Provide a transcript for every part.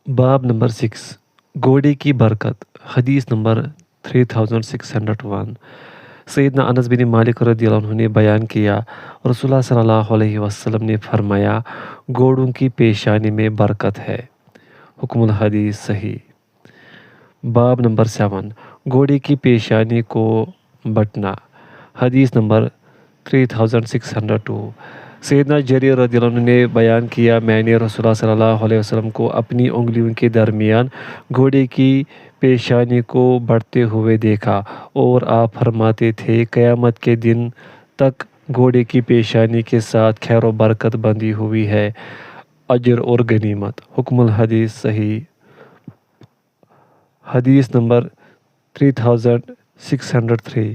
باب نمبر 6 گھوڑے کی برکت۔ حدیث نمبر 3601۔ سیدنا انس بن مالک رضی اللہ عنہ نے بیان کیا، رسول اللہ صلی اللہ علیہ وسلم نے فرمایا، گھوڑوں کی پیشانی میں برکت ہے۔ حکم الحدیث صحیح۔ باب نمبر 7 گھوڑے کی پیشانی کو بٹنا۔ حدیث نمبر 3602۔ سیدنا جریر رضی اللہ عنہ نے بیان کیا، میں نے رسول اللہ صلی اللہ علیہ وسلم کو اپنی انگلیوں کے درمیان گھوڑے کی پیشانی کو بڑھتے ہوئے دیکھا، اور آپ فرماتے تھے، قیامت کے دن تک گھوڑے کی پیشانی کے ساتھ خیر و برکت بندھی ہوئی ہے، اجر اور غنیمت۔ حکم الحدیث صحیح۔ حدیث نمبر 3603۔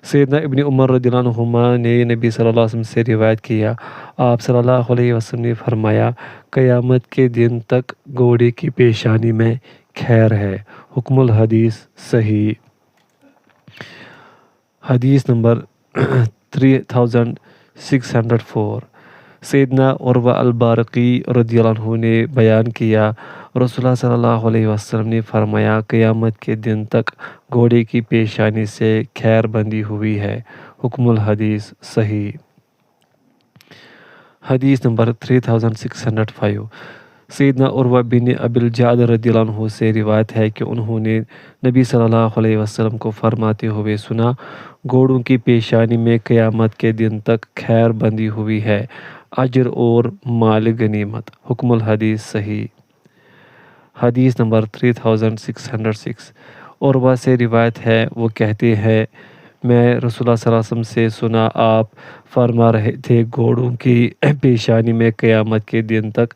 سیدنا ابن عمر رضی اللہ عنہما نے نبی صلی اللہ علیہ وسلم سے روایت کیا، آپ صلی اللہ علیہ وسلم نے فرمایا، قیامت کے دن تک گھوڑے کی پیشانی میں خیر ہے۔ حکم الحدیث صحیح۔ حدیث نمبر 3604۔ سیدنا عروہ البارقی رضی اللہ عنہ نے بیان کیا، رسول اللہ صلی اللہ علیہ وسلم نے فرمایا، قیامت کے دن تک گھوڑے کی پیشانی سے خیر بندھی ہوئی ہے۔ حکم الحدیث صحیح۔ حدیث نمبر 3605۔ سیدنا عروہ بن ابی الجعد رضی اللہ عنہ سے روایت ہے کہ انہوں نے نبی صلی اللہ علیہ وسلم کو فرماتے ہوئے سنا، گھوڑوں کی پیشانی میں قیامت کے دن تک خیر بندھی ہوئی ہے، اجر اور مال غنیمت۔ حکم الحدیث صحیح۔ حدیث نمبر 3606۔ عروہ سے روایت ہے، وہ کہتے ہیں، میں رسول اللہ صلی اللہ علیہ وسلم سے سنا، آپ فرما رہے تھے، گھوڑوں کی پیشانی میں قیامت کے دن تک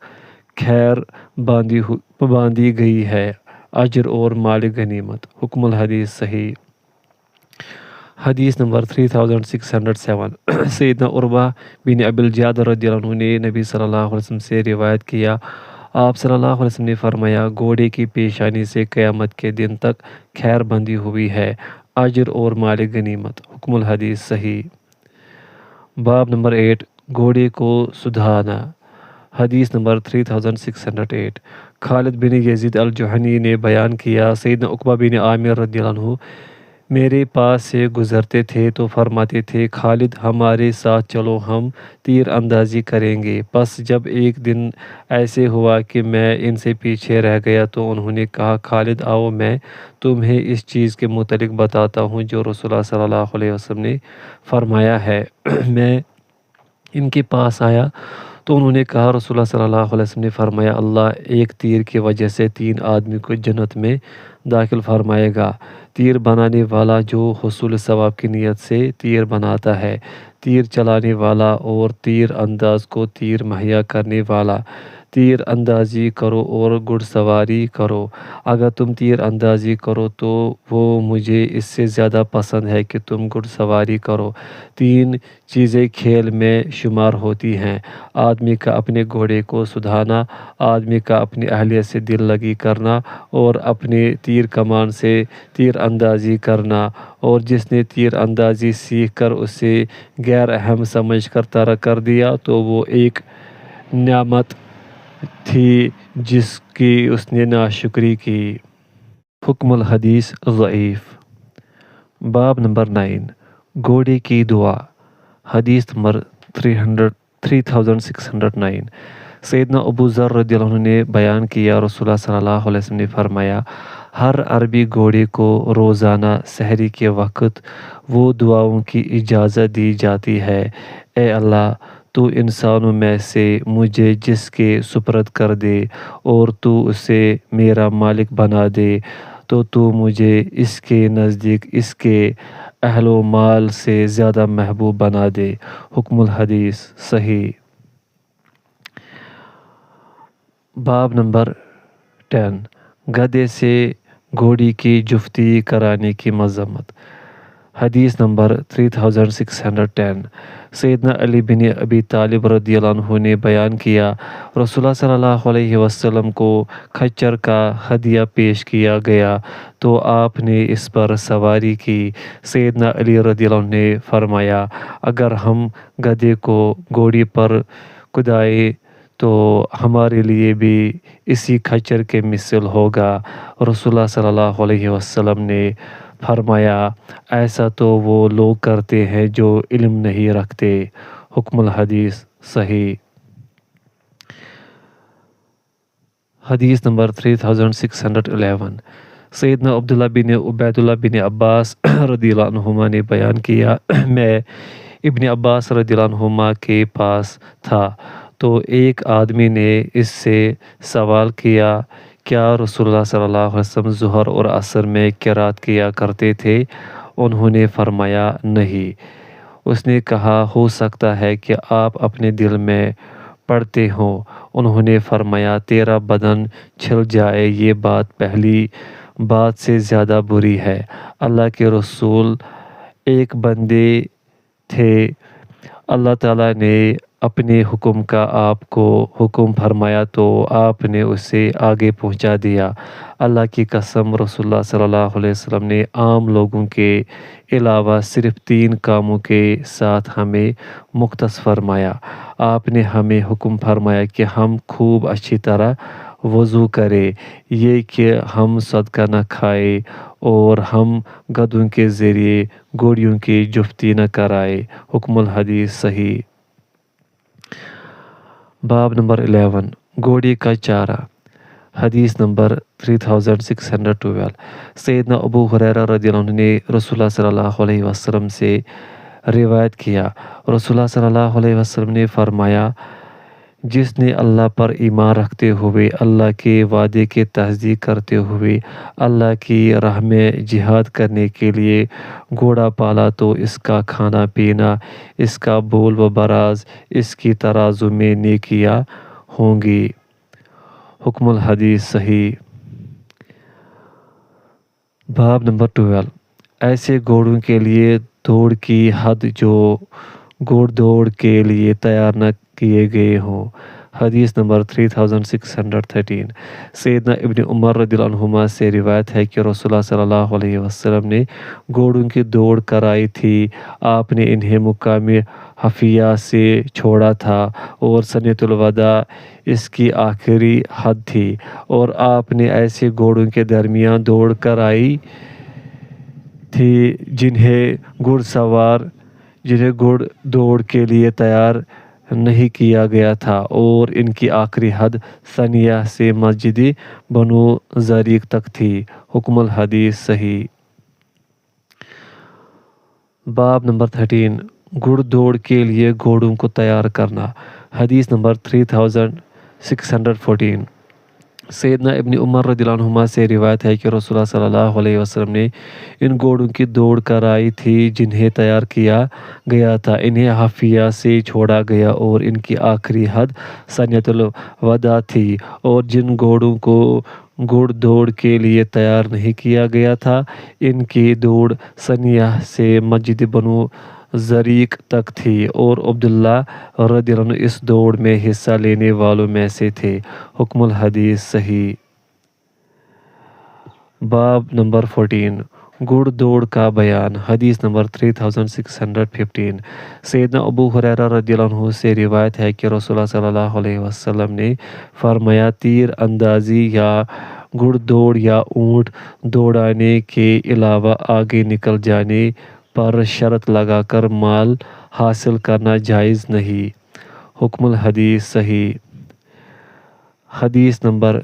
خیر باندھی گئی ہے، اجر اور مال غنیمت۔ حکم الحدیث صحیح۔ حدیث نمبر 3607۔ سیدنا عروہ بن ابی الجعد رضی اللہ عنہ نے نبی صلی اللہ علیہ وسلم سے روایت کیا، آپ صلی اللہ علیہ وسلم نے فرمایا، گھوڑے کی پیشانی سے قیامت کے دن تک خیر بندھی ہوئی ہے، اجر اور مال غنیمت۔ حکم الحدیث صحیح۔ باب نمبر 8 گھوڑے کو سدھانا۔ حدیث نمبر 3608۔ خالد بن یزید الجہنی نے بیان کیا، سیدنا عقبہ بن عامر رضی اللہ عنہ میرے پاس سے گزرتے تھے تو فرماتے تھے، خالد ہمارے ساتھ چلو، ہم تیر اندازی کریں گے۔ پس جب ایک دن ایسے ہوا کہ میں ان سے پیچھے رہ گیا تو انہوں نے کہا، خالد آؤ، میں تمہیں اس چیز کے متعلق بتاتا ہوں جو رسول اللہ صلی اللہ علیہ وسلم نے فرمایا ہے۔ میں ان کے پاس آیا تو انہوں نے کہا، رسول اللہ صلی اللہ علیہ وسلم نے فرمایا، اللہ ایک تیر کی وجہ سے 3 آدمی کو جنت میں داخل فرمائے گا، تیر بنانے والا جو حصول ثواب کی نیت سے تیر بناتا ہے، تیر چلانے والا، اور تیر انداز کو تیر مہیا کرنے والا۔ تیر اندازی کرو اور گھڑ سواری کرو، اگر تم تیر اندازی کرو تو وہ مجھے اس سے زیادہ پسند ہے کہ تم گھڑ سواری کرو۔ 3 چیزیں کھیل میں شمار ہوتی ہیں، آدمی کا اپنے گھوڑے کو سدھانا، آدمی کا اپنی اہلیہ سے دل لگی کرنا، اور اپنے تیر کمان سے تیر اندازی کرنا، اور جس نے تیر اندازی سیکھ کر اسے غیر اہم سمجھ کر ترک کر دیا تو وہ ایک نعمت تھی جس کی اس نے ناشکری کی۔ حکم الحدیث ضعیف۔ باب نمبر 9 گھوڑے کی دعا۔ حدیث نمبر 3609۔ سیدنا ابو ذر رضی اللہ عنہ نے بیان کیا، رسول اللہ صلی اللہ علیہ وسلم نے فرمایا، ہر عربی گھوڑے کو روزانہ سحری کے وقت وہ دعاؤں کی اجازت دی جاتی ہے، اے اللہ، تو انسانوں میں سے مجھے جس کے سپرد کر دے اور تو اسے میرا مالک بنا دے، تو مجھے اس کے نزدیک اس کے اہل و مال سے زیادہ محبوب بنا دے۔ حکم الحدیث صحیح۔ باب نمبر 10 گدھے سے گھوڑی کی جفتی کرانے کی مذمت۔ حدیث نمبر 3610۔ سیدنا علی بن ابی طالب رضی اللہ عنہ نے بیان کیا، رسول اللہ صلی اللہ علیہ وسلم کو خچر کا ہدیہ پیش کیا گیا تو آپ نے اس پر سواری کی۔ سیدنا علی رضی اللہ عنہ نے فرمایا، اگر ہم گدھے کو گھوڑی پر کدائیں تو ہمارے لیے بھی اسی کھچر کے مثل ہوگا۔ رسول اللہ صلی اللہ علیہ وسلم نے فرمایا ایسا تو وہ لوگ کرتے ہیں جو علم نہیں رکھتے۔ حکم الحدیث صحیح۔ حدیث نمبر 3611 سیدنا عبداللہ بن عبید اللہ بن عباس رضی اللہ عنہما نے بیان کیا، میں ابن عباس رضی اللہ عنہما کے پاس تھا تو ایک آدمی نے اس سے سوال کیا، کیا رسول اللہ صلی اللہ علیہ وسلم ظہر اور عصر میں قرات کیا کرتے تھے؟ انہوں نے فرمایا نہیں۔ اس نے کہا ہو سکتا ہے کہ آپ اپنے دل میں پڑھتے ہوں۔ انہوں نے فرمایا تیرا بدن چھل جائے یہ بات پہلی بات سے زیادہ بری ہے۔ اللہ کے رسول ایک بندے تھے، اللہ تعالیٰ نے اپنے حکم کا آپ کو حکم فرمایا تو آپ نے اسے آگے پہنچا دیا۔ اللہ کی قسم رسول اللہ صلی اللہ علیہ وسلم نے عام لوگوں کے علاوہ صرف 3 کاموں کے ساتھ ہمیں مختص فرمایا۔ آپ نے ہمیں حکم فرمایا کہ ہم خوب اچھی طرح وضو کریں، یہ کہ ہم صدقہ نہ کھائیں اور ہم گدھوں کے ذریعے گھوڑیوں کی جفتی نہ کرائیں۔ حکم الحدیث صحیح۔ باب نمبر 11 گھوڑے کا چارہ۔ حدیث نمبر 3612 سیدنا ابو ہریرہ رضی اللہ عنہ نے رسول اللہ صلی اللہ علیہ وسلم سے روایت کیا، رسول اللہ صلی اللہ علیہ وسلم نے فرمایا جس نے اللہ پر ایمان رکھتے ہوئے، اللہ کے وعدے کی تصدیق کرتے ہوئے اللہ کی راہ میں جہاد کرنے کے لیے گھوڑا پالا تو اس کا کھانا پینا، اس کا بول و براز، اس کی ترازو میں نیکیاں ہوں گی۔ حکم الحدیث صحیح۔ باب نمبر 12 ایسے گھوڑوں کے لیے دوڑ کی حد جو گھوڑ دوڑ کے لیے تیار نہ کیے گئے ہوں۔ حدیث نمبر 3613 سیدنا ابن عمر رضی اللہ عنہما سے روایت ہے کہ رسول اللہ صلی اللہ علیہ وسلم نے گھوڑوں کی دوڑ کرائی تھی۔ آپ نے انہیں مقام حفیہ سے چھوڑا تھا اور سنۃ الوداع اس کی آخری حد تھی، اور آپ نے ایسے گھوڑوں کے درمیان دوڑ کرائی تھی جنہیں گھڑ دوڑ کے لیے تیار نہیں کیا گیا تھا، اور ان کی آخری حد ثانیہ سے مسجد بنو زریق تک تھی۔ حکم الحدیث صحیح۔ باب نمبر 13 گھڑ دوڑ کے لیے گھوڑوں کو تیار کرنا۔ حدیث نمبر 3614 سیدنا ابن عمر رضی اللہ عنہما سے روایت ہے کہ رسول اللہ صلی اللہ علیہ وسلم نے ان گھوڑوں کی دوڑ کرائی تھی جنہیں تیار کیا گیا تھا، انہیں حفیہ سے چھوڑا گیا اور ان کی آخری حد سنۃ الوداع تھی، اور جن گھوڑوں کو گھڑ دوڑ کے لیے تیار نہیں کیا گیا تھا ان کی دوڑ ثانیہ سے مسجد بنو زریق تک تھی، اور عبداللہ رضی اللہ عنہ اس دوڑ میں حصہ لینے والوں میں سے تھے۔ حکم الحدیث صحیح۔ باب نمبر 14 گھڑ دوڑ کا بیان۔ حدیث نمبر 3615 سیدنا ابو ہریرہ رضی اللہ عنہ سے روایت ہے کہ رسول اللہ صلی اللہ علیہ وسلم نے فرمایا تیر اندازی یا گھڑ دوڑ یا اونٹ دوڑانے کے علاوہ آگے نکل جانے پر شرط لگا کر مال حاصل کرنا جائز نہیں۔ حکم الحدیث صحیح۔ حدیث نمبر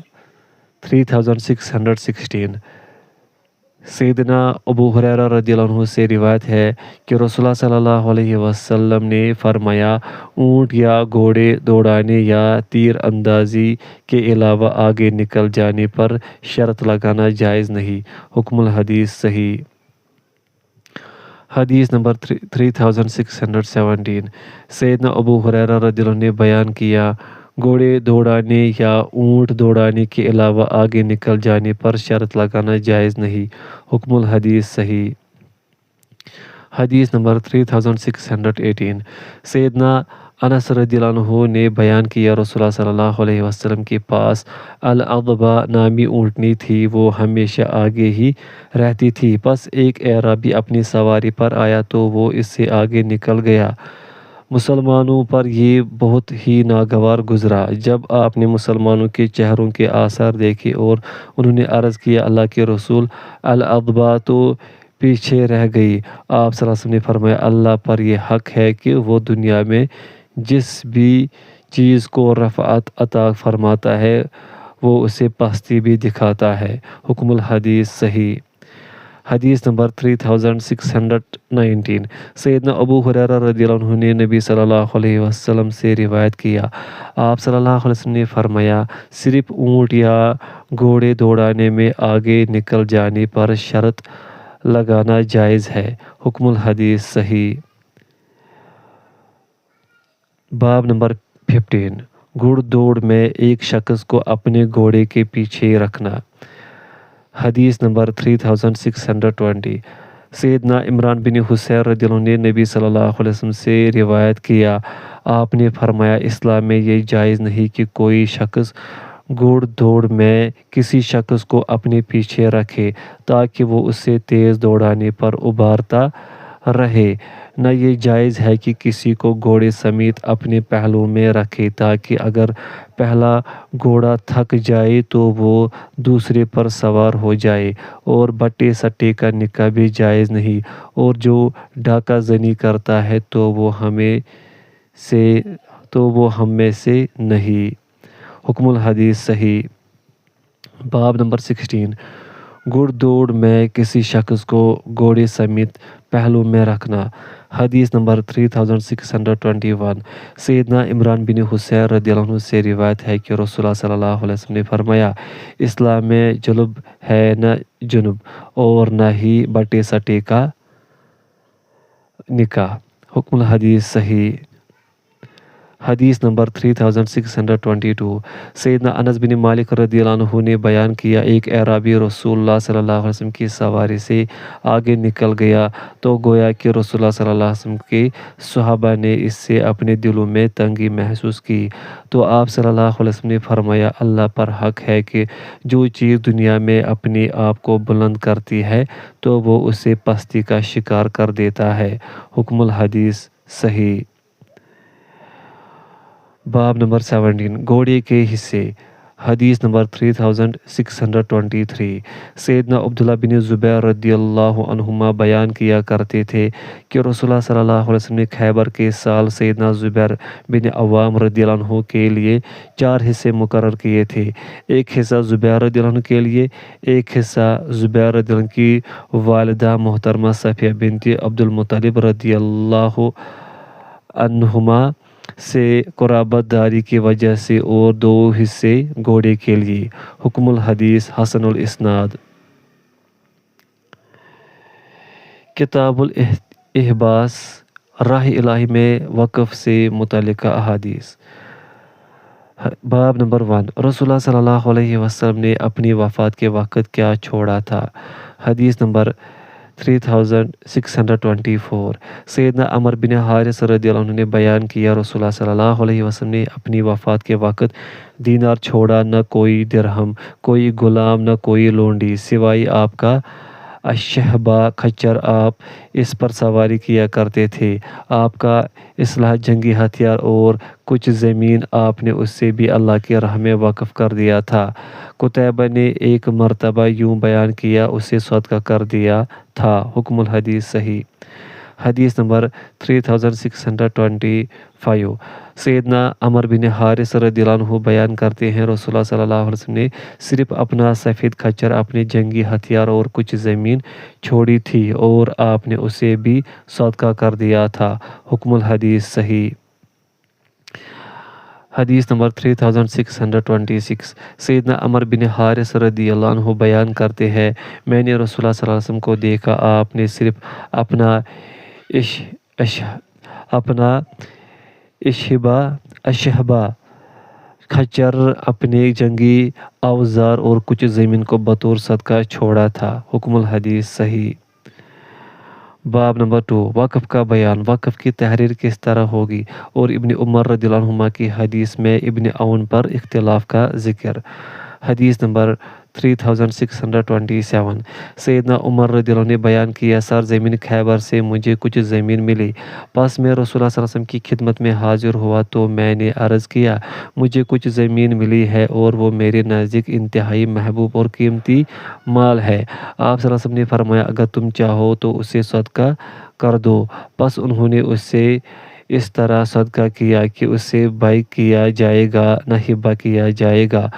3616 سیدنا ابو ہریرہ رضی اللہ عنہ سے روایت ہے کہ رسول اللہ صلی اللہ علیہ وسلم نے فرمایا اونٹ یا گھوڑے دوڑانے یا تیر اندازی کے علاوہ آگے نکل جانے پر شرط لگانا جائز نہیں۔ حکم الحدیث صحیح۔ حدیث نمبر 3617 سیدنا ابو ہریرہ رضی اللہ عنہ نے بیان کیا گھوڑے دوڑانے یا اونٹ دوڑانے کے علاوہ آگے نکل جانے پر شرط لگانا جائز نہیں۔ حکم الحدیث صحیح۔ حدیث نمبر 3618 سیدنا انس رضی اللہ عنہ نے بیان کیا رسول اللہ صلی اللہ علیہ وسلم کے پاس العضبہ نامی اونٹنی تھی، وہ ہمیشہ آگے ہی رہتی تھی، پس ایک اعرابی اپنی سواری پر آیا تو وہ اس سے آگے نکل گیا، مسلمانوں پر یہ بہت ہی ناگوار گزرا جب آپ نے مسلمانوں کے چہروں کے آثار دیکھے اور انہوں نے عرض کیا اللہ کے رسول الادبا تو پیچھے رہ گئی۔ آپ صلی اللہ علیہ وسلم نے فرمایا اللہ پر یہ حق ہے کہ وہ دنیا میں جس بھی چیز کو رفعت عطا فرماتا ہے وہ اسے پستی بھی دکھاتا ہے۔ حکم الحدیث صحیح۔ حدیث نمبر 3619 سیدنا ابو ہریرہ رضی اللہ عنہ نے نبی صلی اللہ علیہ وسلم سے روایت کیا، آپ صلی اللہ علیہ وسلم نے فرمایا صرف اونٹ یا گھوڑے دوڑانے میں آگے نکل جانے پر شرط لگانا جائز ہے۔ حکم الحدیث صحیح۔ باب نمبر 15 گھڑ دوڑ میں ایک شخص کو اپنے گھوڑے کے پیچھے رکھنا۔ حدیث نمبر 3620 سیدنا عمران بن حسین رضی اللہ عنہ نے نبی صلی اللہ علیہ وسلم سے روایت کیا، آپ نے فرمایا اسلام میں یہ جائز نہیں کہ کوئی شخص گھڑ دوڑ میں کسی شخص کو اپنے پیچھے رکھے تاکہ وہ اسے تیز دوڑانے پر ابھارتا رہے، نہ یہ جائز ہے کہ کسی کو گھوڑے سمیت اپنے پہلو میں رکھے تاکہ اگر پہلا گھوڑا تھک جائے تو وہ دوسرے پر سوار ہو جائے، اور بٹے سٹے کا نکاح بھی جائز نہیں، اور جو ڈاکہ زنی کرتا ہے تو وہ ہم میں سے نہیں۔ حکم الحدیث صحیح۔ باب نمبر 16 گھڑ دوڑ میں کسی شخص کو گھوڑے سمیت پہلو میں رکھنا۔ حدیث نمبر 3621 سیدنا عمران بن حسین رضی اللہ عنہ سے روایت ہے کہ رسول اللہ صلی اللہ علیہ وسلم نے فرمایا اسلام میں جلب ہے نہ جنب اور نہ ہی بٹے سٹے کا نکاح۔ حکم الحدیث صحیح۔ حدیث نمبر 3622 سیدنا انس بن مالک رضی اللہ عنہ نے بیان کیا ایک اعرابی رسول اللہ صلی اللہ علیہ وسلم کی سواری سے آگے نکل گیا تو گویا کہ رسول اللہ صلی اللہ علیہ وسلم کے صحابہ نے اس سے اپنے دلوں میں تنگی محسوس کی، تو آپ صلی اللہ علیہ وسلم نے فرمایا اللہ پر حق ہے کہ جو چیز دنیا میں اپنے آپ کو بلند کرتی ہے تو وہ اسے پستی کا شکار کر دیتا ہے۔ حکم الحدیث صحیح۔ باب نمبر 17 گھوڑے کے حصے۔ حدیث نمبر 3623 سیدنا عبداللہ بن زبیر رضی اللہ عنہما بیان کیا کرتے تھے کہ رسول اللہ صلی اللہ علیہ وسلم نے خیبر کے سال سیدنا زبیر بن عوام رضی اللہ عنہ کے لیے 4 حصے مقرر کیے تھے، ایک حصہ زبیر رضی اللہ عنہ کے لیے، ایک حصہ زبیر رضی اللہ عنہ کی والدہ محترمہ صفیہ بنت عبد المطلب رضی اللہ عنہما سے قرابت داری کی وجہ سے، اور 2 حصے گھوڑے کے لیے۔ حکم الحدیث حسن الاسناد۔ کتاب الاحباس راہ الہی میں وقف سے متعلقہ احادیث۔ باب نمبر 1 رسول اللہ صلی اللہ علیہ وسلم نے اپنی وفات کے وقت کیا چھوڑا تھا۔ حدیث نمبر 3624 سیدنا عمر بن حارث رضی اللہ عنہ نے بیان کیا رسول اللہ صلی اللہ علیہ وسلم نے اپنی وفات کے وقت دینار چھوڑا، نہ کوئی درہم، کوئی غلام، نہ کوئی لونڈی، سوائے آپ کا اشہبا کھچر، آپ اس پر سواری کیا کرتے تھے، آپ کا اسلحہ جنگی ہتھیار اور کچھ زمین آپ نے اس سے بھی اللہ کی راہ میں وقف کر دیا تھا۔ قتیبہ نے ایک مرتبہ یوں بیان کیا اسے صدقہ کر دیا تھا۔ حکم الحدیث صحیح۔ حدیث نمبر 3625 سیدنا عمر بن حارث رضی اللہ عنہ بیان کرتے ہیں رسول اللہ صلی اللہ علیہ وسلم نے صرف اپنا سفید کھچر، اپنے جنگی ہتھیار اور کچھ زمین چھوڑی تھی اور آپ نے اسے بھی صدقہ کر دیا تھا۔ حکم الحدیث صحیح۔ حدیث نمبر 3626 سیدنا عمر بن حارث رضی اللہ عنہ بیان کرتے ہیں میں نے رسول اللہ صلی اللہ علیہ وسلم کو دیکھا، آپ نے صرف اپنا اشہبا کھچر، اپنے جنگی اوزار اور کچھ زمین کو بطور صدقہ چھوڑا تھا۔ حکم الحدیث صحیح۔ باب نمبر 2 وقف کا بیان، وقف کی تحریر کس طرح ہوگی، اور ابن عمر رضی اللہ عنہما کی حدیث میں ابن عون پر اختلاف کا ذکر۔ حدیث نمبر 3627 سیدنا عمر رضی اللہ عنہ نے بیان کیا سرزمین خیبر سے مجھے کچھ زمین ملی، پس میں رسول اللہ صلی اللہ علیہ وسلم کی خدمت میں حاضر ہوا تو میں نے عرض کیا مجھے کچھ زمین ملی ہے اور وہ میرے نزدیک انتہائی محبوب اور قیمتی مال ہے۔ آپ صلی اللہ علیہ وسلم نے فرمایا اگر تم چاہو تو اسے صدقہ کر دو، پس انہوں نے اسے اس طرح صدقہ کیا کہ اسے بیع کیا جائے گا نہ ہبہ کیا جائے گا۔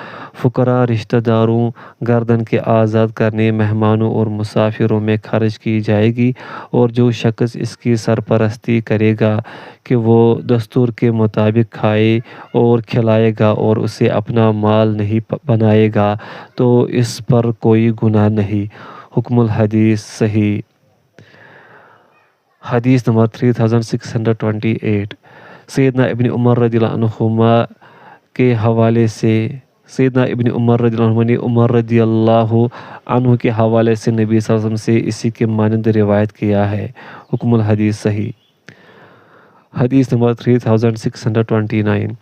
فقراء، رشتہ داروں، گردن کے آزاد کرنے، مہمانوں اور مسافروں میں خرچ کی جائے گی، اور جو شخص اس کی سرپرستی کرے گا کہ وہ دستور کے مطابق کھائے اور کھلائے گا اور اسے اپنا مال نہیں بنائے گا تو اس پر کوئی گناہ نہیں۔ حکم الحدیث صحیح۔ حدیث نمبر 3628 سیدنا ابن عمر رضی اللہ عنہما کے حوالے سے سیدنا ابن عمر رضی اللہ عنہ نے عمر رضی اللہ عنہ کے حوالے سے نبی صلی اللہ علیہ وسلم سے اسی کے مانند روایت کیا ہے۔ حکم الحدیث صحیح۔ حدیث نمبر 3629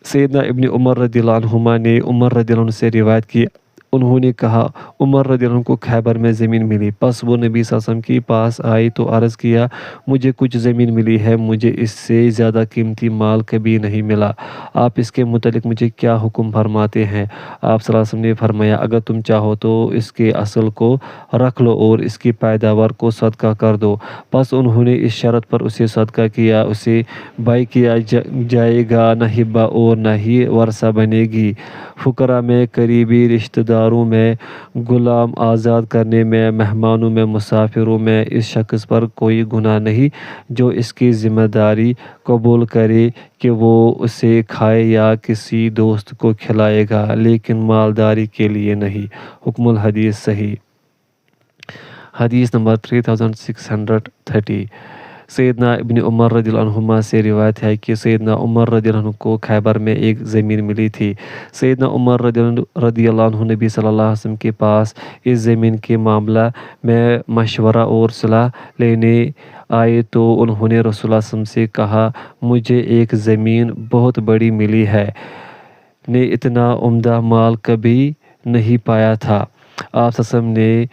سیدنا ابن عمر رضی اللہ عنہما نے عمر رضی اللہ عنہ سے روایت کی، انہوں نے کہا عمر رضی اللہ عنہ کو خیبر میں زمین ملی، پس وہ نبی صلی اللہ علیہ وسلم کے پاس آئی تو عرض کیا مجھے کچھ زمین ملی ہے، مجھے اس سے زیادہ قیمتی مال کبھی نہیں ملا، آپ اس کے متعلق مجھے کیا حکم فرماتے ہیں؟ آپ صلی اللہ علیہ وسلم نے فرمایا اگر تم چاہو تو اس کے اصل کو رکھ لو اور اس کی پیداوار کو صدقہ کر دو، پس انہوں نے اس شرط پر اسے صدقہ کیا اسے بیع کیا جائے گا نہ ہبہ اور نہ ہی ورثہ بنے گی۔ فقراء میں، قریبی رشتہ داروں میں، غلام آزاد کرنے میں، مہمانوں میں، مسافروں میں اس شخص پر کوئی گناہ نہیں جو اس کی ذمہ داری قبول کرے کہ وہ اسے کھائے یا کسی دوست کو کھلائے گا، لیکن مالداری کے لیے نہیں۔ حکم الحدیث صحیح۔ حدیث نمبر 3630 سیدنا ابن عمر رضی اللہ عنہما سے روایت ہے کہ سیدنا عمر رضی اللہ عنہ کو خیبر میں ایک زمین ملی تھی۔ سیدنا عمر رضی اللہ عنہ نبی صلی اللہ علیہ وسلم کے پاس اس زمین کے معاملہ میں مشورہ اور صلاح لینے آئے تو انہوں نے رسول اللہ صلی اللہ علیہ وسلم سے کہا مجھے ایک زمین بہت بڑی ملی ہے، نے اتنا عمدہ مال کبھی نہیں پایا تھا۔ آپ صلی اللہ علیہ وسلم نے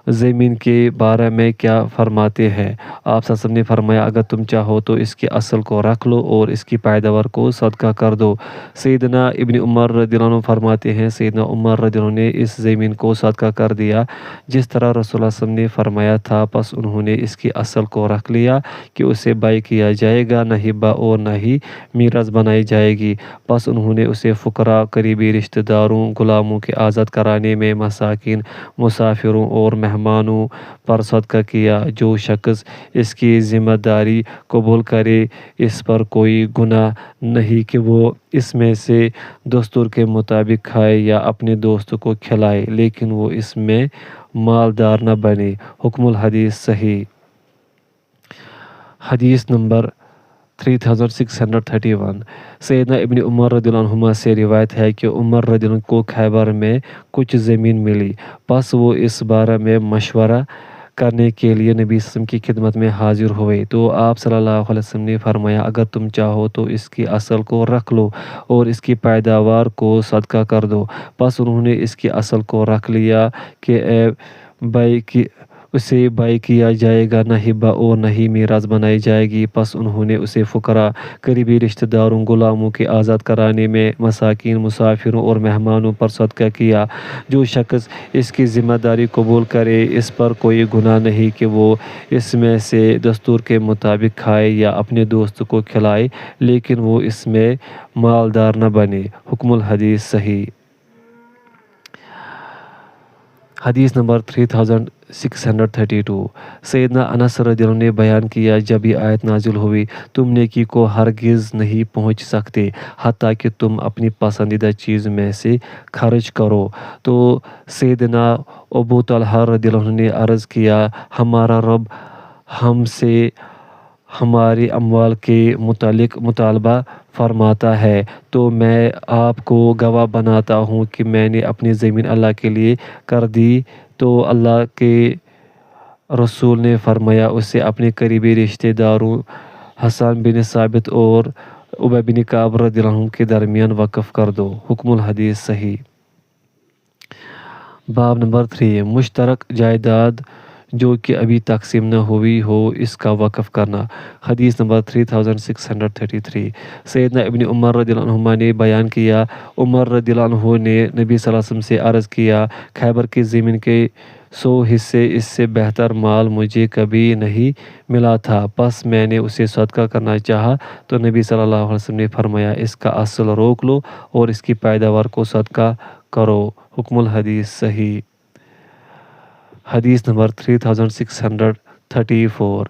زمین کے بارے میں کیا فرماتے ہیں؟ آپ صلی اللہ علیہ وسلم نے فرمایا اگر تم چاہو تو اس کے اصل کو رکھ لو اور اس کی پیداوار کو صدقہ کر دو۔ سیدنا ابن عمر رضی اللہ عنہ فرماتے ہیں سیدنا عمر رضی اللہ عنہ نے اس زمین کو صدقہ کر دیا جس طرح رسول اللہ صلی اللہ علیہ وسلم نے فرمایا تھا، پس انہوں نے اس کی اصل کو رکھ لیا کہ اسے بیع کیا جائے گا، نہ ہبہ اور نہ ہی میراث بنائی جائے گی، پس انہوں نے اسے فقراء، قریبی رشتہ داروں، غلاموں کے آزاد کرانے میں، مساکین، مسافروں اور مہمانوں پر صدقہ کیا۔ جو شخص اس کی ذمہ داری قبول کرے اس پر کوئی گناہ نہیں کہ وہ اس میں سے دستور کے مطابق کھائے یا اپنے دوست کو کھلائے، لیکن وہ اس میں مالدار نہ بنے۔ حکم الحدیث صحیح۔ حدیث نمبر 3631 سیدنا ابن عمر رضی اللہ عنہما سے روایت ہے کہ عمر رضی اللہ عنہ کو خیبر میں کچھ زمین ملی، پس وہ اس بارے میں مشورہ کرنے کے لیے نبی صلی اللہ علیہ وسلم کی خدمت میں حاضر ہوئے تو آپ صلی اللہ علیہ وسلم نے فرمایا اگر تم چاہو تو اس کی اصل کو رکھ لو اور اس کی پیداوار کو صدقہ کر دو، پس انہوں نے اس کی اصل کو رکھ لیا کہ اسے بیع کیا جائے گا، نہ ہبہ اور نہ ہی میراث بنائی جائے گی، پس انہوں نے اسے فقراء، قریبی رشتہ داروں، غلاموں کے آزاد کرانے میں، مساکین، مسافروں اور مہمانوں پر صدقہ کیا۔ جو شخص اس کی ذمہ داری قبول کرے اس پر کوئی گناہ نہیں کہ وہ اس میں سے دستور کے مطابق کھائے یا اپنے دوست کو کھلائے، لیکن وہ اس میں مالدار نہ بنے۔ حکم الحدیث صحیح۔ حدیث نمبر 3632 سیدنا انس رضی اللہ عنہ نے بیان کیا جب یہ آیت نازل ہوئی تم نیکی کو ہرگز نہیں پہنچ سکتے حتیٰ کہ تم اپنی پسندیدہ چیز میں سے خرچ کرو، تو سیدنا ابو طلحہ رضی اللہ عنہ نے عرض کیا ہمارا رب ہم سے ہمارے اموال کے متعلق مطالبہ فرماتا ہے، تو میں آپ کو گواہ بناتا ہوں کہ میں نے اپنی زمین اللہ کے لیے کر دی، تو اللہ کے رسول نے فرمایا اسے اپنے قریبی رشتہ داروں حسان بن ثابت اور ابی بن کعب رضی اللہ عنہ کے درمیان وقف کر دو۔ حکم الحدیث صحیح۔ باب نمبر 3 مشترک جائیداد جو کہ ابھی تقسیم نہ ہوئی ہو اس کا وقف کرنا۔ حدیث نمبر 3633 سیدنا ابن عمر رضی اللہ عنہما نے بیان کیا، عمر رضی اللہ عنہ نے نبی صلی اللہ علیہ وسلم سے عرض کیا، خیبر کی زمین کے 100 حصے اس سے بہتر مال مجھے کبھی نہیں ملا تھا، پس میں نے اسے صدقہ کرنا چاہا تو نبی صلی اللہ علیہ وسلم نے فرمایا اس کا اصل روک لو اور اس کی پیداوار کو صدقہ کرو۔ حکم الحدیث صحیح۔ حدیث نمبر 3634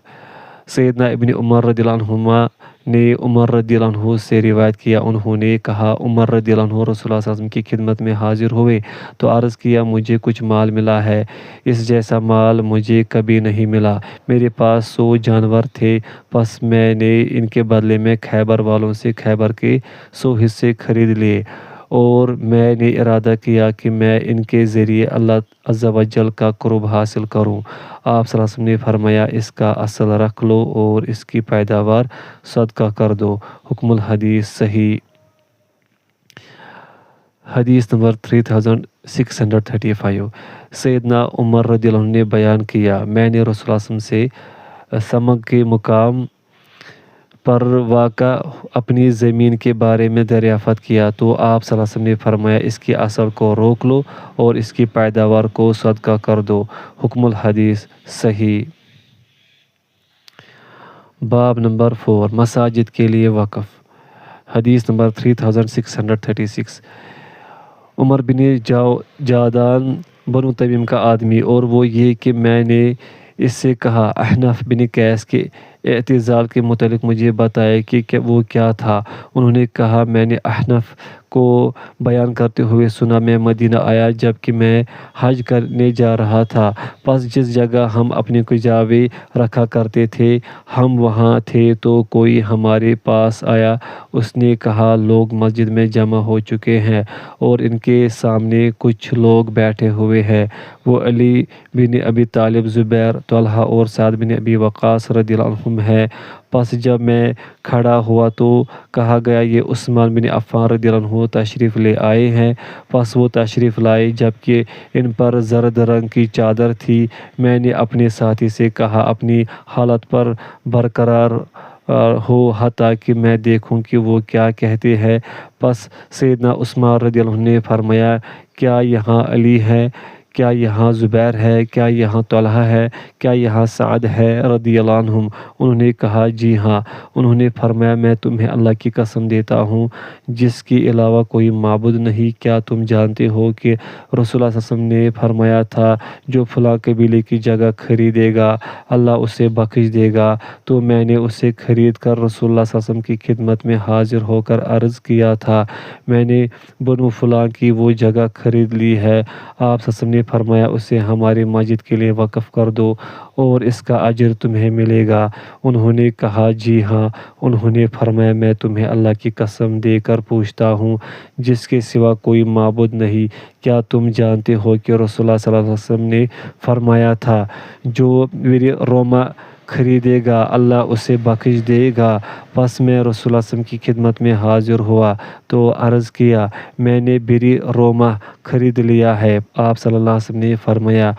سیدنا ابن عمر رضی اللہ عنہما نے عمر رضی اللہ عنہ سے روایت کیا، انہوں نے کہا عمر رضی اللہ عنہ رسول اللہ صلی اللہ علیہ وسلم کی خدمت میں حاضر ہوئے تو عرض کیا مجھے کچھ مال ملا ہے، اس جیسا مال مجھے کبھی نہیں ملا، میرے پاس 100 جانور تھے، پس میں نے ان کے بدلے میں خیبر والوں سے خیبر کے 100 حصے خرید لیے اور میں نے ارادہ کیا کہ میں ان کے ذریعے اللہ عز و جل کا قرب حاصل کروں۔ آپ صلی اللہ علیہ وسلم نے فرمایا اس کا اصل رکھ لو اور اس کی پیداوار صدقہ کر دو۔ حکم الحدیث صحیح۔ حدیث نمبر 3635 سیدنا عمر رضی اللہ عنہ نے بیان کیا، میں نے رسول اللہ صلی اللہ علیہ وسلم سے سمک کے مقام پر واقع اپنی زمین کے بارے میں دریافت کیا تو آپ صلی اللہ علیہ وسلم نے فرمایا اس کی اصل کو روک لو اور اس کی پیداوار کو صدقہ کر دو۔ حکم الحدیث صحیح۔ باب نمبر 4 مساجد کے لیے وقف۔ حدیث نمبر 3636 عمر بن جادان بنو تمیم کا آدمی، اور وہ یہ کہ میں نے اس سے کہا احنف بن قیس کے اعتزال کے متعلق مجھے بتائے کہ وہ کیا تھا۔ انہوں نے کہا میں نے احنف کو بیان کرتے ہوئے سنا، میں مدینہ آیا جب کہ میں حج کرنے جا رہا تھا، پس جس جگہ ہم اپنے کجاوے رکھا کرتے تھے ہم وہاں تھے تو کوئی ہمارے پاس آیا، اس نے کہا لوگ مسجد میں جمع ہو چکے ہیں اور ان کے سامنے کچھ لوگ بیٹھے ہوئے ہیں، وہ علی بن ابی طالب، زبیر، طلحہ اور سعد بن ابی وقاص رضی اللہ عنہم ہے۔ پس جب میں کھڑا ہوا تو کہا گیا یہ عثمان بن عفان رضی اللہ عنہ تشریف لے آئے ہیں، پس وہ تشریف لائے جبکہ ان پر زرد رنگ کی چادر تھی۔ میں نے اپنے ساتھی سے کہا اپنی حالت پر برقرار ہو حتیٰ کہ میں دیکھوں کہ وہ کیا کہتے ہیں۔ پس سیدنا عثمان رضی اللہ عنہ نے فرمایا کیا یہاں علی ہے، کیا یہاں زبیر ہے، کیا یہاں طلحہ ہے، کیا یہاں سعد ہے رضی اللہ عنہم؟ انہوں نے کہا جی ہاں۔ انہوں نے فرمایا میں تمہیں اللہ کی قسم دیتا ہوں جس کے علاوہ کوئی معبود نہیں، کیا تم جانتے ہو کہ رسول اللہ صلی اللہ علیہ وسلم نے فرمایا تھا جو فلاں قبیلے کی جگہ خریدے گا اللہ اسے بخش دے گا؟ تو میں نے اسے خرید کر رسول اللہ صلی اللہ علیہ وسلم کی خدمت میں حاضر ہو کر عرض کیا تھا میں نے بنو فلاں کی وہ جگہ خرید لی ہے۔ آپ صلی اللہ علیہ وسلم نے فرمایا اسے ہماری مسجد کے لیے وقف کر دو اور اس کا اجر تمہیں ملے گا۔ انہوں نے کہا جی ہاں۔ انہوں نے فرمایا میں تمہیں اللہ کی قسم دے کر پوچھتا ہوں جس کے سوا کوئی معبود نہیں، کیا تم جانتے ہو کہ رسول اللہ صلی اللہ علیہ وسلم نے فرمایا تھا جو میری روما خریدے گا اللہ اسے بخش دے گا؟ پس میں رسول اللہ صلی اللہ علیہ وسلم کی خدمت میں حاضر ہوا تو عرض کیا میں نے بری روما خرید لیا ہے۔ آپ صلی اللہ علیہ وسلم نے فرمایا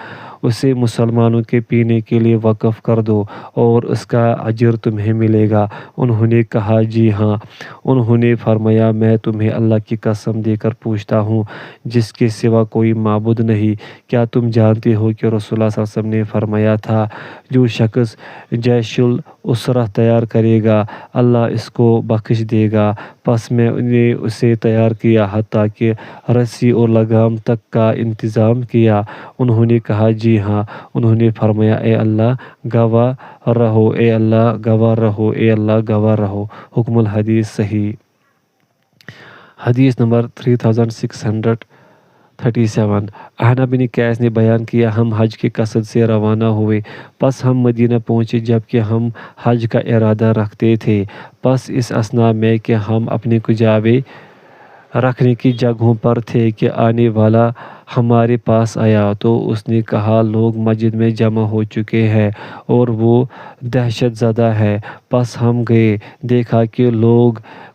اسے مسلمانوں کے پینے کے لیے وقف کر دو اور اس کا اجر تمہیں ملے گا۔ انہوں نے کہا جی ہاں۔ انہوں نے فرمایا میں تمہیں اللہ کی قسم دے کر پوچھتا ہوں جس کے سوا کوئی معبود نہیں، کیا تم جانتے ہو کہ رسول اللہ صلی اللہ علیہ وسلم نے فرمایا تھا جو شخص جیش الاسرہ تیار کرے گا اللہ اس کو بخش دے گا؟ پس میں نے اسے تیار کیا حتیٰ کہ رسی اور لگام تک کا انتظام کیا۔ انہوں نے کہا جی ہاں۔ انہوں نے فرمایا اے اللہ گواہ رہو، اے اللہ گواہ رہو، اے اللہ گواہ رہو۔ حکم الحدیث صحیح۔ حدیث نمبر 3637 احنف بن قیس نے بیان کیا ہم حج کے قصد سے روانہ ہوئے، پس ہم مدینہ پہنچے جبکہ ہم حج کا ارادہ رکھتے تھے، پس اس اثناء میں کہ ہم اپنے کجاوے رکھنے کی جگہوں پر تھے کہ آنے والا ہمارے پاس آیا تو اس نے کہا لوگ مسجد میں جمع ہو چکے ہیں اور وہ دہشت زدہ ہے۔ پس ہم گئے، دیکھا کہ لوگ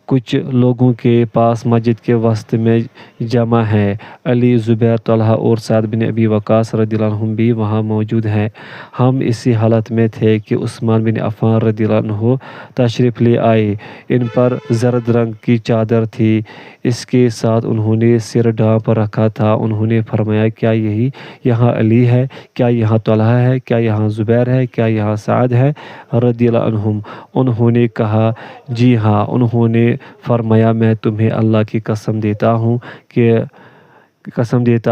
کچھ لوگوں کے پاس مسجد کے وسط میں جمع ہے۔ علی، زبیر، طلحہ اور سعد بن ابی وقاص رضی اللہ عنہم بھی وہاں موجود ہیں۔ ہم اسی حالت میں تھے کہ عثمان بن عفان رضی اللہ عنہ تشریف لے آئے۔ ان پر زرد رنگ کی چادر تھی، اس کے ساتھ انہوں نے سر ڈھانپ رکھا تھا۔ انہوں نے فرمایا، کیا یہی یہاں علی ہے؟ کیا یہاں طلحہ ہے؟ کیا یہاں زبیر ہے؟ کیا یہاں سعد ہے رضی اللہ عنہم؟ انہوں نے کہا، جی ہاں۔ انہوں نے فرمایا، میں تمہیں اللہ کی قسم دیتا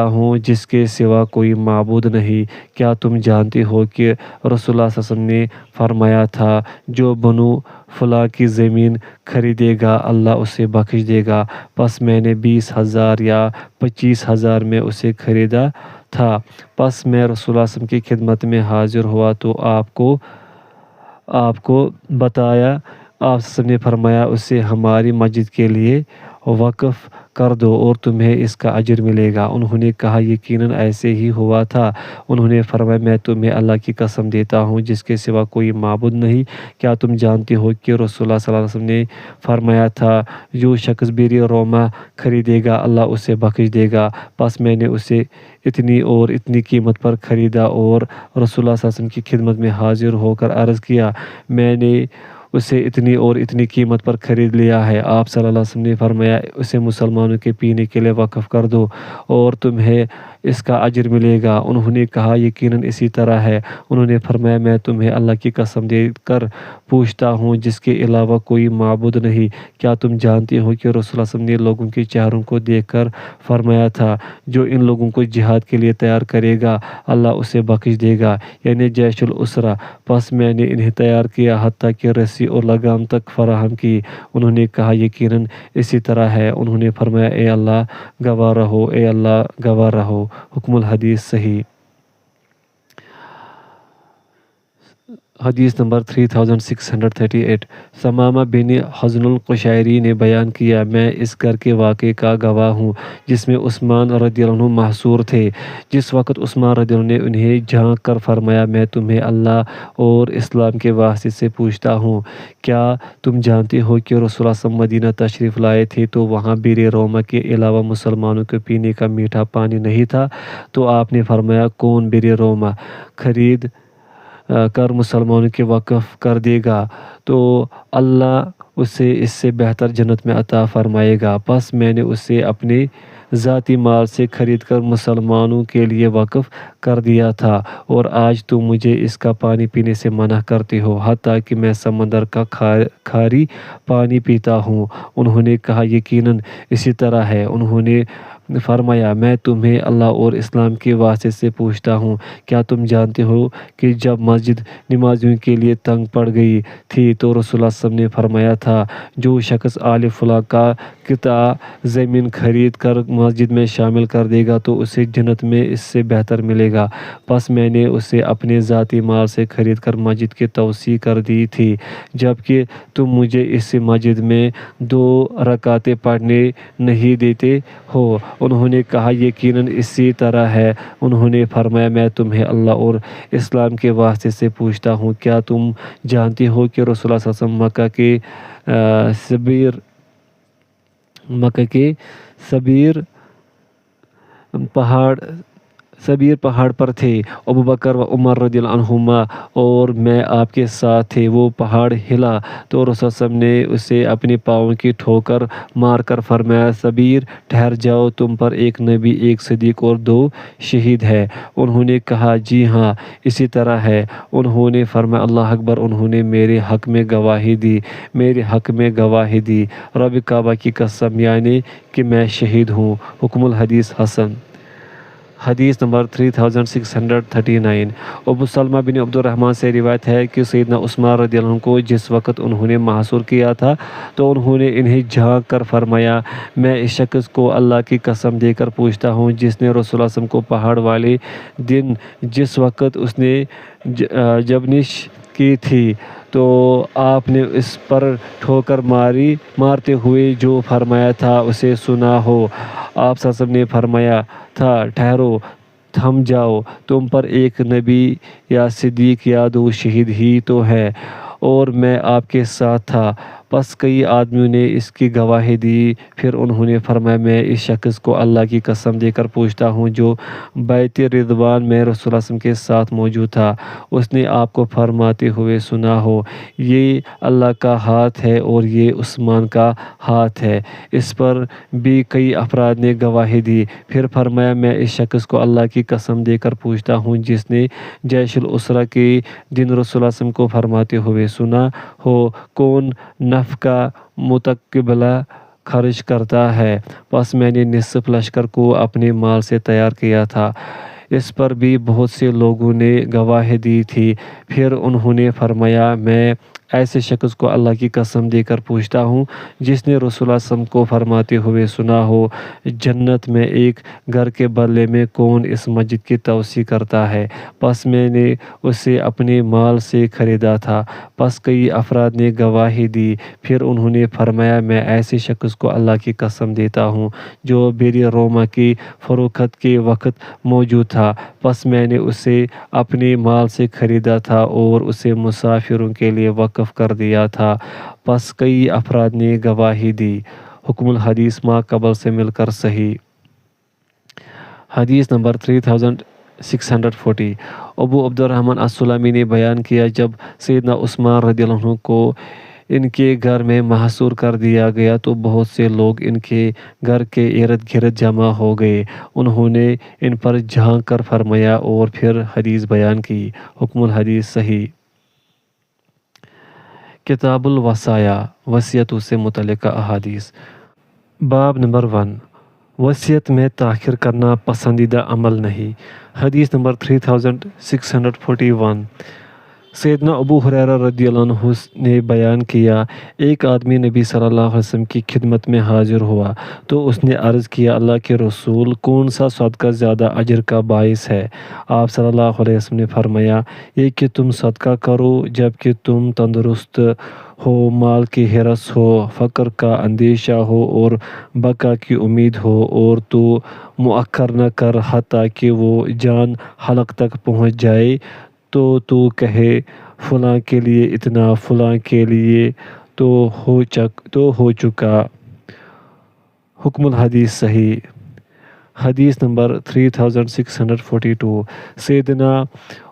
ہوں جس کے سوا کوئی معبود نہیں۔ کیا تم جانتے ہو کہ رسول اللہ صلی اللہ علیہ وسلم نے فرمایا تھا، جو بنو فلاں کی زمین خریدے گا اللہ اسے بخش دے گا۔ پس میں نے 20,000 یا 25,000 میں اسے خریدا تھا۔ پس میں رسول اللہ صلی اللہ علیہ وسلم کی خدمت میں حاضر ہوا تو آپ کو بتایا۔ آپ صلی اللہ علیہ وسلم نے فرمایا، اسے ہماری مسجد کے لیے وقف کر دو اور تمہیں اس کا اجر ملے گا۔ انہوں نے کہا، یقیناً ایسے ہی ہوا تھا۔ انہوں نے فرمایا، میں تمہیں اللہ کی قسم دیتا ہوں جس کے سوا کوئی معبود نہیں۔ کیا تم جانتے ہو کہ رسول اللہ صلی اللہ علیہ وسلم نے فرمایا تھا، جو شخص بیر رومہ خریدے گا اللہ اسے بخش دے گا۔ پس میں نے اسے اتنی اور اتنی قیمت پر خریدا اور رسول اللہ صلی اللہ علیہ وسلم کی خدمت میں حاضر ہو کر عرض کیا، میں نے اسے اتنی اور اتنی قیمت پر خرید لیا ہے۔ آپ صلی اللہ علیہ وسلم نے فرمایا، اسے مسلمانوں کے پینے کے لیے وقف کر دو اور تمہیں اس کا اجر ملے گا۔ انہوں نے کہا، یقیناً اسی طرح ہے۔ انہوں نے فرمایا، میں تمہیں اللہ کی قسم دے کر پوچھتا ہوں جس کے علاوہ کوئی معبود نہیں، کیا تم جانتے ہو کہ رسول اللہ صلی اللہ علیہ وسلم نے لوگوں کے چہروں کو دیکھ کر فرمایا تھا، جو ان لوگوں کو جہاد کے لیے تیار کرے گا اللہ اسے بخش دے گا، یعنی جیش العسرہ۔ پس میں نے انہیں تیار کیا حتیٰ کہ رسی اور لگام تک فراہم کی۔ انہوں نے کہا، یقیناً اسی طرح ہے۔ انہوں نے فرمایا، اے اللہ گواہ رہو، اے اللہ گواہ رہو۔ حکم الحدیث صحیح۔ حدیث نمبر 3638۔ ثمامہ بن حزن القشیری نے بیان کیا، میں اس گھر کے واقعے کا گواہ ہوں جس میں عثمان رضی اللہ عنہ محصور تھے۔ جس وقت عثمان رضی اللہ عنہ نے انہیں جھانک کر فرمایا، میں تمہیں اللہ اور اسلام کے واسطے سے پوچھتا ہوں، کیا تم جانتے ہو کہ رسول اللہ صلی اللہ علیہ وسلم مدینہ تشریف لائے تھے تو وہاں بیر رومہ کے علاوہ مسلمانوں کو پینے کا میٹھا پانی نہیں تھا؟ تو آپ نے فرمایا، کون بیر رومہ خرید کر مسلمانوں کے وقف کر دے گا تو اللہ اسے اس سے بہتر جنت میں عطا فرمائے گا۔ پس میں نے اسے اپنے ذاتی مال سے خرید کر مسلمانوں کے لیے وقف کر دیا تھا، اور آج تم مجھے اس کا پانی پینے سے منع کرتے ہو، حتیٰ کہ میں سمندر کا کھاری پانی پیتا ہوں۔ انہوں نے کہا، یقیناً اسی طرح ہے۔ انہوں نے فرمایا، میں تمہیں اللہ اور اسلام کے واسطے سے پوچھتا ہوں، کیا تم جانتے ہو کہ جب مسجد نمازیوں کے لیے تنگ پڑ گئی تھی تو رسول اللہ صلی اللہ علیہ وسلم نے فرمایا تھا، جو شخص آل فلاں کا قطعہ زمین خرید کر مسجد میں شامل کر دے گا تو اسے جنت میں اس سے بہتر ملے گا۔ پس میں نے اسے اپنے ذاتی مال سے خرید کر مسجد کی توسیع کر دی تھی، جبکہ تم مجھے اس مسجد میں 2 رکعتیں پڑھنے نہیں دیتے ہو۔ انہوں نے کہا، یقیناً اسی طرح ہے۔ انہوں نے فرمایا، میں تمہیں اللہ اور اسلام کے واسطے سے پوچھتا ہوں، کیا تم جانتے ہو کہ رسول اللہ صلی اللہ علیہ وسلم مکہ کے سبیر پہاڑ پر تھے، ابوبکر و عمر رضی اللہ عنہما اور میں آپ کے ساتھ تھے۔ وہ پہاڑ ہلا تو رسول اللہ صلی اللہ علیہ وسلم نے اسے اپنے پاؤں کی ٹھوکر مار کر فرمایا، سبیر ٹھہر جاؤ، تم پر ایک نبی، ایک صدیق اور 2 شہید ہے۔ انہوں نے کہا، جی ہاں اسی طرح ہے۔ انہوں نے فرمایا، اللہ اکبر۔ انہوں نے میرے حق میں گواہی دی، رب کعبہ کی قسم، یعنی کہ میں شہید ہوں۔ حکم الحدیث حسن۔ حدیث نمبر 3639۔ ابو سلمہ بن عبد الرحمن سے روایت ہے کہ سیدنا عثمان رضی اللہ عنہ کو جس وقت انہوں نے محصور کیا تھا تو انہوں نے انہیں جھانک کر فرمایا، میں اس شخص کو اللہ کی قسم دے کر پوچھتا ہوں جس نے رسول اللہ صلی اللہ علیہ وسلم کو پہاڑ والے دن جس وقت اس نے جبنش کی تھی تو آپ نے اس پر ٹھوکر مارتے ہوئے جو فرمایا تھا اسے سنا ہو۔ آپ صلی اللہ علیہ وسلم نے فرمایا تھا، ٹھہرو، تھم جاؤ، تم پر ایک نبی یا صدیق یا 2 شہید ہی تو ہے، اور میں آپ کے ساتھ تھا۔ پس کئی آدمیوں نے اس کی گواہی دی۔ پھر انہوں نے فرمایا میں اس شخص کو اللہ کی قسم دے کر پوچھتا ہوں جو بیعت رضوان میں رسول اللہ صلی اللہ علیہ وسلم کے ساتھ موجود تھا، اس نے آپ کو فرماتے ہوئے سنا ہو یہ اللہ کا ہاتھ ہے اور یہ عثمان کا ہاتھ ہے۔ اس پر بھی کئی افراد نے گواہی دی۔ پھر فرمایا میں اس شخص کو اللہ کی قسم دے کر پوچھتا ہوں جس نے جیش العسرہ کے دن رسول اللہ صلی اللہ علیہ وسلم کو فرماتے ہوئے سنا ہو کون نفقہ متقبلہ خرچ کرتا ہے، پس میں نے نصف لشکر کو اپنے مال سے تیار کیا تھا۔ اس پر بھی بہت سے لوگوں نے گواہی دی تھی۔ پھر انہوں نے فرمایا میں ایسے شخص کو اللہ کی قسم دے کر پوچھتا ہوں جس نے رسول اللہ صلی اللہ علیہ وسلم کو فرماتے ہوئے سنا ہو جنت میں ایک گھر کے بدلے میں کون اس مسجد کی توسیع کرتا ہے، پس میں نے اسے اپنے مال سے خریدا تھا۔ پس کئی افراد نے گواہی دی۔ پھر انہوں نے فرمایا میں ایسے شخص کو اللہ کی قسم دیتا ہوں جو بیر روما کی فروخت کے وقت موجود تھا، پس میں نے اسے اپنے مال سے خریدا تھا اور اسے مسافروں کے لیے وقف کر دیا تھا۔ پس کئی افراد نے گواہی دی۔ حکم الحدیث ما قبل سے مل کر صحیح۔ حدیث نمبر 3640 ابو عبد الرحمن السلمی نے بیان کیا جب سیدنا عثمان رضی اللہ عنہ کو ان کے گھر میں محصور کر دیا گیا تو بہت سے لوگ ان کے گھر کے ارد گرد جمع ہو گئے۔ انہوں نے ان پر جھانک کر فرمایا اور پھر حدیث بیان کی۔ حکم الحدیث صحیح۔ کتاب الوصایا وصیتوں سے متعلقہ احادیث۔ باب نمبر 1 وصیت میں تاخیر کرنا پسندیدہ عمل نہیں۔ حدیث نمبر 3641 سیدنا ابو ہریرہ رضی اللہ عنہ نے بیان کیا ایک آدمی نبی صلی اللہ علیہ وسلم کی خدمت میں حاضر ہوا تو اس نے عرض کیا اللہ کے رسول کون سا صدقہ زیادہ اجر کا باعث ہے؟ آپ صلی اللہ علیہ وسلم نے فرمایا یہ کہ تم صدقہ کرو جب کہ تم تندرست ہو، مال کی حرص ہو، فقر کا اندیشہ ہو اور بقا کی امید ہو، اور تو مؤخر نہ کر حتیٰ کہ وہ جان حلق تک پہنچ جائے تو کہے فلاں کے لیے اتنا، فلاں کے لیے تو ہو چکا۔ حکم الحدیث صحیح۔ حدیث نمبر 3642 سیدنا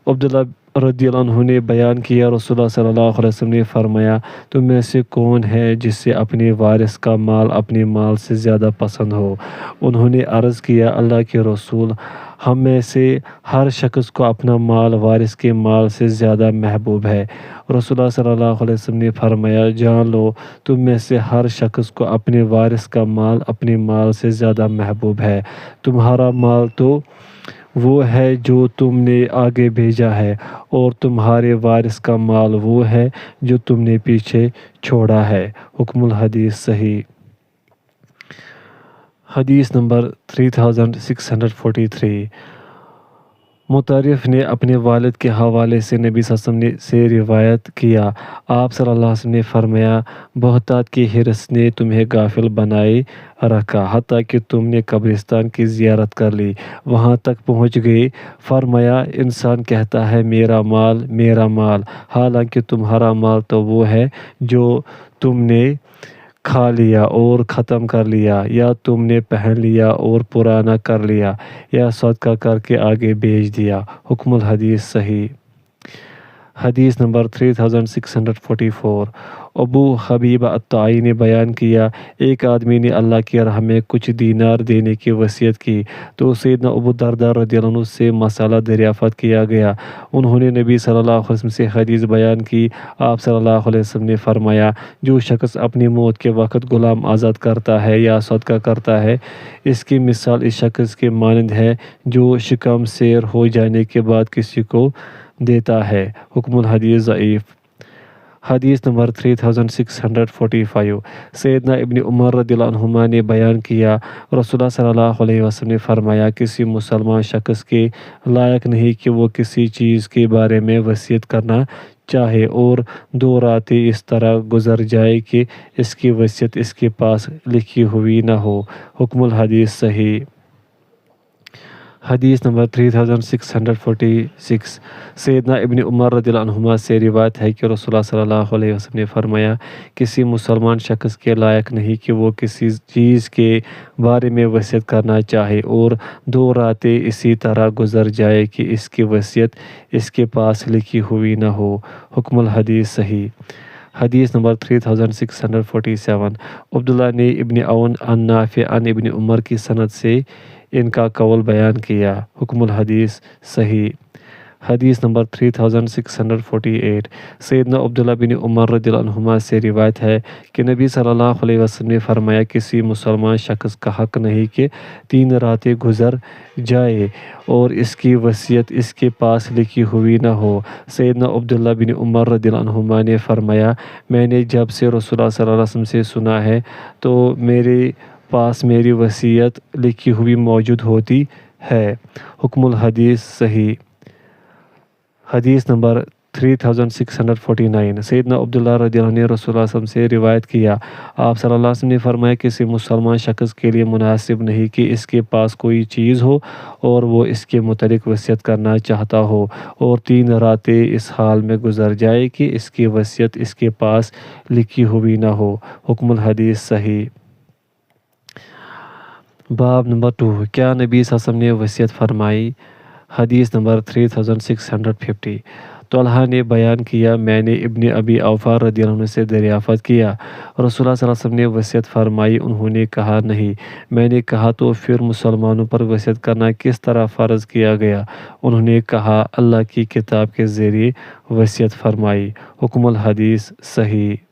عبداللہ رضی اللہ عنہ نے بیان کیا رسول اللہ صلی اللہ علیہ وسلم نے فرمایا تم میں سے کون ہے جس سے اپنے وارث کا مال اپنے مال سے زیادہ پسند ہو؟ انہوں نے عرض کیا اللہ کے رسول ہم میں سے ہر شخص کو اپنا مال وارث کے مال سے زیادہ محبوب ہے۔ رسول اللہ صلی اللہ علیہ وسلم نے فرمایا جان لو تم میں سے ہر شخص کو اپنے وارث کا مال اپنے مال سے زیادہ محبوب ہے۔ تمہارا مال تو وہ ہے جو تم نے آگے بھیجا ہے اور تمہارے وارث کا مال وہ ہے جو تم نے پیچھے چھوڑا ہے۔ حکم الحدیث صحیح۔ حدیث نمبر 3643 مطرف نے اپنے والد کے حوالے سے نبی صلی اللہ علیہ وسلم سے روایت کیا آپ صلی اللہ علیہ وسلم نے فرمایا بہتات کی حرص نے تمہیں غافل بنائے رکھا حتیٰ کہ تم نے قبرستان کی زیارت کر لی، وہاں تک پہنچ گئے۔ فرمایا انسان کہتا ہے میرا مال، حالانکہ تمہارا مال تو وہ ہے جو تم نے کھا لیا اور ختم کر لیا، یا تم نے پہن لیا اور پرانا کر لیا، یا صدقہ کر کے آگے بھیج دیا۔ حکم الحدیث صحیح۔ حدیث نمبر 3644 ابو حبیبہ الطائی نے بیان کیا ایک آدمی نے اللہ کی راہ میں کچھ دینار دینے کی وصیت کی تو سیدنا ابو درداء رضی اللہ عنہ سے مسئلہ دریافت کیا گیا۔ انہوں نے نبی صلی اللہ علیہ وسلم سے حدیث بیان کی۔ آپ صلی اللہ علیہ وسلم نے فرمایا جو شخص اپنی موت کے وقت غلام آزاد کرتا ہے یا صدقہ کرتا ہے اس کی مثال اس شخص کے مانند ہے جو شکم سیر ہو جانے کے بعد کسی کو دیتا ہے۔ حکم الحدیث ضعیف۔ حدیث نمبر 3645 سیدنا ابن عمر رضی اللہ عنہما نے بیان کیا رسول اللہ صلی اللہ علیہ وسلم نے فرمایا کسی مسلمان شخص کے لائق نہیں کہ وہ کسی چیز کے بارے میں وصیت کرنا چاہے اور 2 راتیں اس طرح گزر جائے کہ اس کی وصیت اس کے پاس لکھی ہوئی نہ ہو۔ حکم الحدیث صحیح۔ حدیث نمبر 3646 سیدنا ابن عمر رضی اللہ عنہما سے روایت ہے کہ رسول اللہ صلی اللہ علیہ وسلم نے فرمایا کسی مسلمان شخص کے لائق نہیں کہ وہ کسی چیز کے بارے میں وصیت کرنا چاہے اور 2 راتیں اسی طرح گزر جائے کہ اس کی وصیت اس کے پاس لکھی ہوئی نہ ہو۔ حکم الحدیث صحیح۔ حدیث نمبر 3647 عبداللہ نے ابن عون عن نافع عن ابن عمر کی سند سے ان کا قول بیان کیا۔ حکم الحدیث صحیح۔ حدیث نمبر 3648 سیدنا عبداللہ بن عمر رضی اللہ عنہما سے روایت ہے کہ نبی صلی اللہ علیہ وسلم نے فرمایا کسی مسلمان شخص کا حق نہیں کہ 3 راتیں گزر جائے اور اس کی وصیت اس کے پاس لکھی ہوئی نہ ہو۔ سیدنا عبداللہ بن عمر رضی اللہ عنہما نے فرمایا میں نے جب سے رسول اللہ صلی اللہ علیہ وسلم سے سنا ہے تو میرے پاس میری وصیت لکھی ہوئی موجود ہوتی ہے۔ حکم الحدیث صحیح۔ حدیث نمبر 3649 سیدنا عبداللہ رضی اللہ عنہ نے رسول اللہ صلی اللہ علیہ وسلم سے روایت کیا آپ صلی اللہ علیہ وسلم نے فرمایا کسی مسلمان شخص کے لیے مناسب نہیں کہ اس کے پاس کوئی چیز ہو اور وہ اس کے متعلق وصیت کرنا چاہتا ہو اور 3 راتیں اس حال میں گزر جائے کہ اس کی وصیت اس کے پاس لکھی ہوئی نہ ہو۔ حکم الحدیث صحیح۔ باب نمبر 2 کیا نبی صلی اللہ علیہ وسلم نے وصیت فرمائی؟ حدیث نمبر 3650 طلحہ نے بیان کیا میں نے ابن ابی اوفا رضی اللہ عنہ سے دریافت کیا رسول اللہ صلی اللہ علیہ وسلم نے وصیت فرمائی؟ انہوں نے کہا نہیں۔ میں نے کہا تو پھر مسلمانوں پر وصیت کرنا کس طرح فرض کیا گیا؟ انہوں نے کہا اللہ کی کتاب کے ذریعے وصیت فرمائی۔ حکم الحدیث صحیح۔